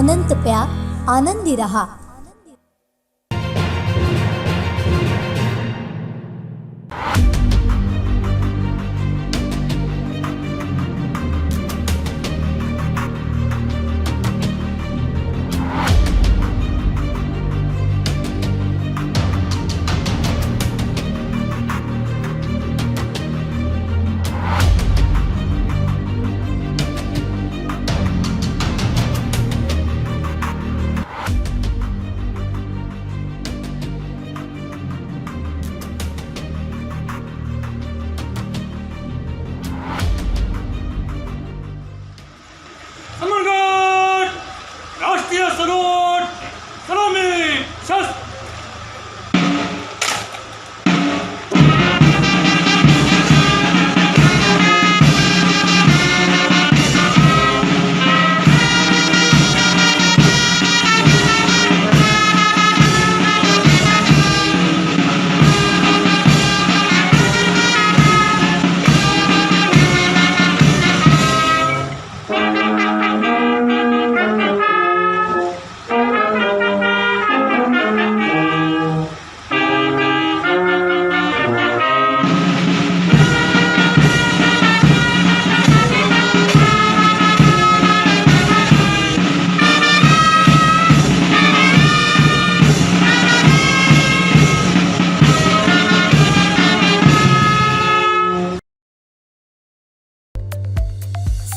अनंत प्या, आनंदी रहा। राष्ट्रीय सलूट, सलामी, शस्त्र।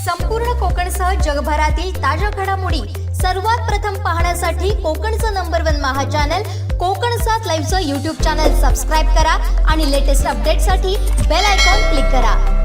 संपूर्ण कोकणसह जगभरातील ताज्या घडामोडी सर्वात प्रथम पाहण्यासाठी कोकणचं नंबर 1 महा चॅनल कोकण 7 लाईव्हचं YouTube चॅनल सबस्क्राइब करा आणि लेटेस्ट अपडेटसाठी बेल आयकॉन क्लिक करा।